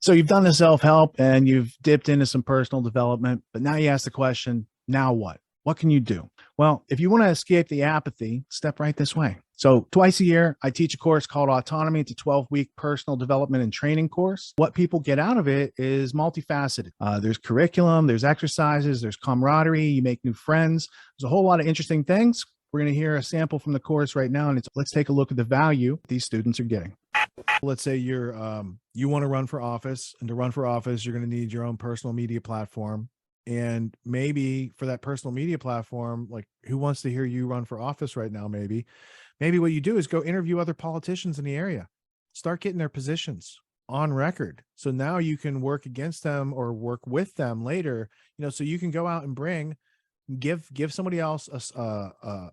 So you've done the self-help and you've dipped into some personal development, but now you ask the question, now what? What can you do? Well, if you want to escape the apathy, step right this way. So twice a year, I teach a course called AUTONOMY. It's a 12-week personal development and training course. What people get out of it is multifaceted. There's curriculum, there's exercises, there's camaraderie, you make new friends. There's a whole lot of interesting things. We're going to hear a sample from the course right now, and let's take a look at the value these students are getting. Let's say you want to run for office, and to run for office, you're going to need your own personal media platform. And maybe for that personal media platform, like who wants to hear you run for office right now? Maybe what you do is go interview other politicians in the area, start getting their positions on record. So now you can work against them or work with them later, so you can go out and give somebody else a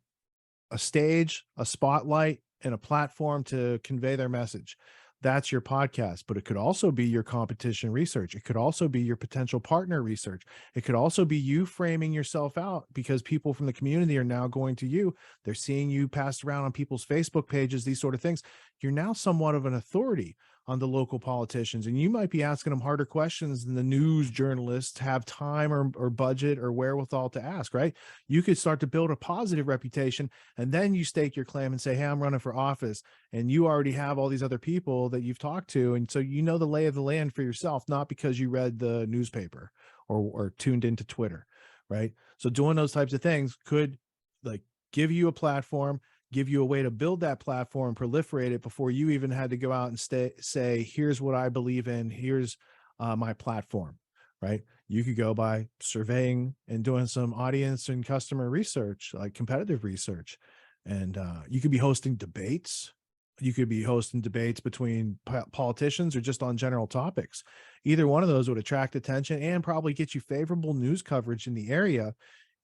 stage, a spotlight, and a platform to convey their message. That's your podcast, but it could also be your competition research. It could also be your potential partner research. It could also be you framing yourself out because people from the community are now going to you. They're seeing you passed around on people's Facebook pages, these sort of things. You're now somewhat of an authority on the local politicians, and you might be asking them harder questions than the news journalists have time or budget or wherewithal to ask, right? You could start to build a positive reputation, and then you stake your claim and say, hey, I'm running for office, and you already have all these other people that you've talked to, and so you know the lay of the land for yourself, not because you read the newspaper or tuned into Twitter, right? So doing those types of things could like give you a platform, give you a way to build that platform, proliferate it before you even had to go out and say, here's what I believe in, here's my platform, right? You could go by surveying and doing some audience and customer research, like competitive research. And you could be hosting debates. You could be hosting debates between politicians or just on general topics. Either one of those would attract attention and probably get you favorable news coverage in the area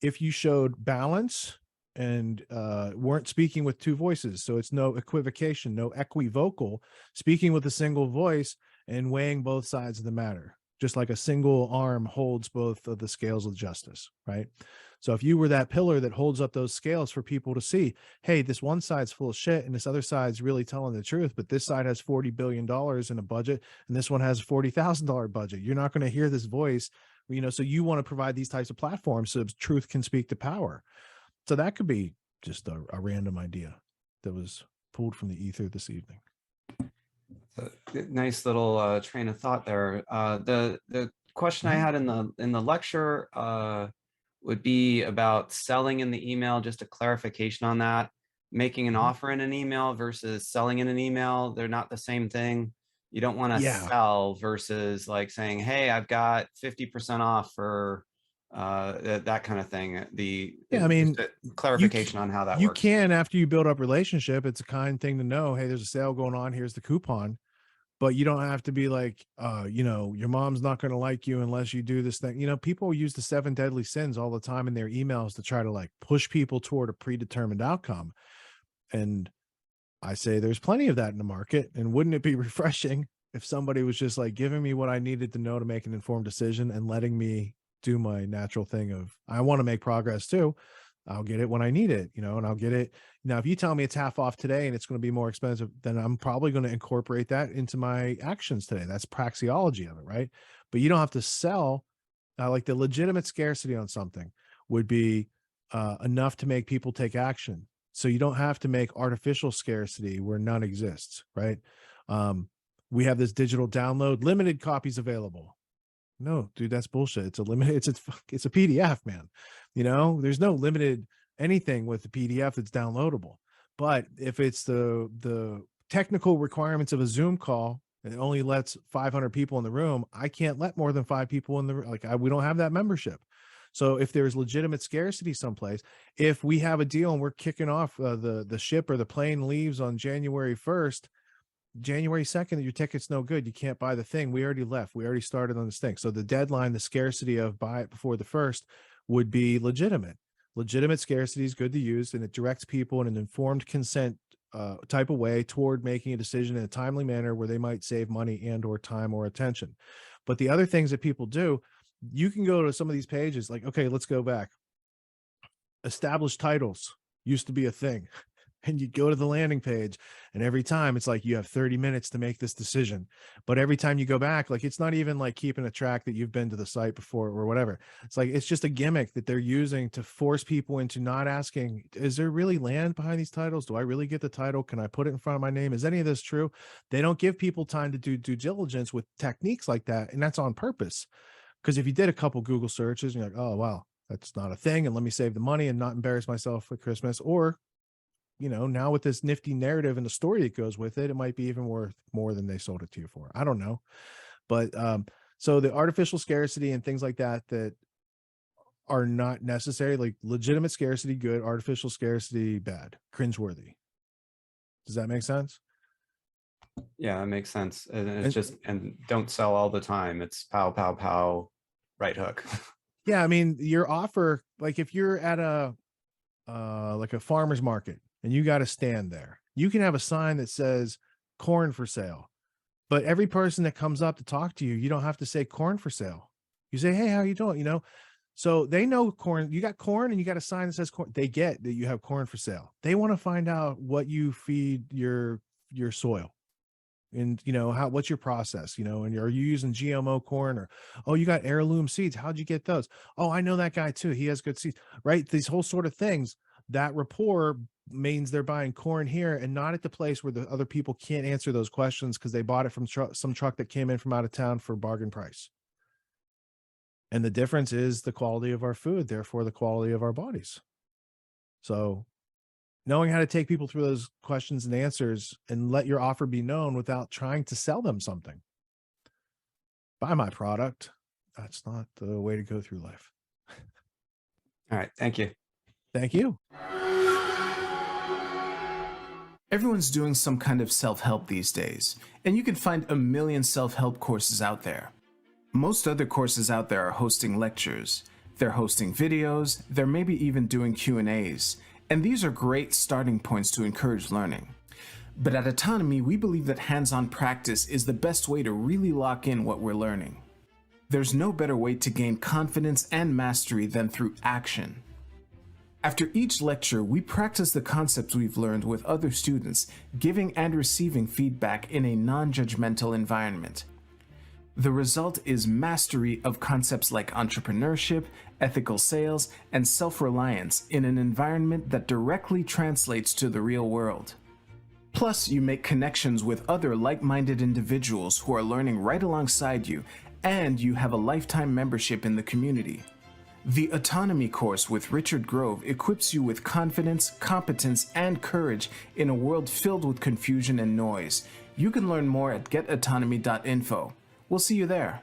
if you showed balance and weren't speaking with two voices. So it's no equivocation, no equivocal, speaking with a single voice and weighing both sides of the matter, just like a single arm holds both of the scales of justice, right? So if you were that pillar that holds up those scales for people to see, hey, this one side's full of shit and this other side's really telling the truth, but this side has $40 billion in a budget and this one has a $40,000 budget. You're not going to hear this voice, so you want to provide these types of platforms so truth can speak to power. So that could be just a random idea that was pulled from the ether this evening. Nice little train of thought there. The question I had in the lecture would be about selling in the email. Just a clarification on that. Making an offer in an email versus selling in an email, they're not the same thing. You don't want to sell versus like saying, hey, I've got 50% off for that kind of thing. Clarification on how that works. You can, after you build up relationship, it's a kind thing to know, hey, there's a sale going on, here's the coupon, but you don't have to be like, your mom's not going to like you unless you do this thing. People use the 7 deadly sins all the time in their emails to try to like push people toward a predetermined outcome. And I say there's plenty of that in the market. And wouldn't it be refreshing if somebody was just like giving me what I needed to know to make an informed decision and letting me do my natural thing of, I want to make progress too. I'll get it when I need it, and I'll get it. Now, if you tell me it's half off today and it's going to be more expensive, then I'm probably going to incorporate that into my actions today. That's praxeology of it, right? But you don't have to sell. Like the legitimate scarcity on something would be enough to make people take action. So you don't have to make artificial scarcity where none exists, right? We have this digital download, limited copies available. No, dude, that's bullshit. It's a PDF, man. There's no limited anything with the PDF that's downloadable. But if it's the technical requirements of a Zoom call, it only lets 500 people in the room. I can't let more than 5 people in the room. We don't have that membership. So if there's legitimate scarcity someplace, if we have a deal and we're kicking off the ship or the plane leaves on January 1st, January 2nd, your ticket's no good. You can't buy the thing. We already left. We already started on this thing. So the deadline, the scarcity of buy it before the 1st would be legitimate. Legitimate scarcity is good to use, and it directs people in an informed consent type of way toward making a decision in a timely manner where they might save money and or time or attention. But the other things that people do, you can go to some of these pages like, okay, let's go back. Established titles used to be a thing. and you go to the landing page, and every time it's like you have 30 minutes to make this decision. But every time you go back, like it's not even like keeping a track that you've been to the site before or whatever. It's like it's just a gimmick that they're using to force people into not asking, is there really land behind these titles? Do I really get the title? Can I put it in front of my name? Is any of this true? They don't give people time to do due diligence with techniques like that, and that's on purpose. Because if you did a couple Google searches and you're like, oh wow, that's not a thing, and let me save the money and not embarrass myself for Christmas, or now with this nifty narrative and the story that goes with it, it might be even worth more than they sold it to you for. I don't know. But so the artificial scarcity and things like that are not necessary, like legitimate scarcity, good, artificial scarcity, bad, cringeworthy. Does that make sense? Yeah, that makes sense. And it's just, and don't sell all the time. It's pow, pow, pow, right hook. Yeah. I mean, your offer, like if you're at like a farmer's market and you got to stand there, you can have a sign that says corn for sale, but every person that comes up to talk to you, you don't have to say corn for sale. You say, hey, how you doing? So they know corn, you got corn and you got a sign that says corn. They get that you have corn for sale. They want to find out what you feed your soil. And what's your process, and are you using GMO corn, or, oh, you got heirloom seeds, how'd you get those? Oh, I know that guy too, he has good seeds, right? These whole sort of things, that rapport means they're buying corn here and not at the place where the other people can't answer those questions because they bought it from some truck that came in from out of town for bargain price. And the difference is the quality of our food, therefore the quality of our bodies. So knowing how to take people through those questions and answers and let your offer be known without trying to sell them something. Buy my product. That's not the way to go through life. All right. Thank you. Thank you. Everyone's doing some kind of self-help these days, and you can find a million self-help courses out there. Most other courses out there are hosting lectures. They're hosting videos. They're maybe even doing Q&As. And these are great starting points to encourage learning. But at AUTONOMY, we believe that hands-on practice is the best way to really lock in what we're learning. There's no better way to gain confidence and mastery than through action. After each lecture, we practice the concepts we've learned with other students, giving and receiving feedback in a non-judgmental environment. The result is mastery of concepts like entrepreneurship, ethical sales, and self-reliance in an environment that directly translates to the real world. Plus, you make connections with other like-minded individuals who are learning right alongside you, and you have a lifetime membership in the community. The AUTONOMY course with Richard Grove equips you with confidence, competence, and courage in a world filled with confusion and noise. You can learn more at getautonomy.info. We'll see you there.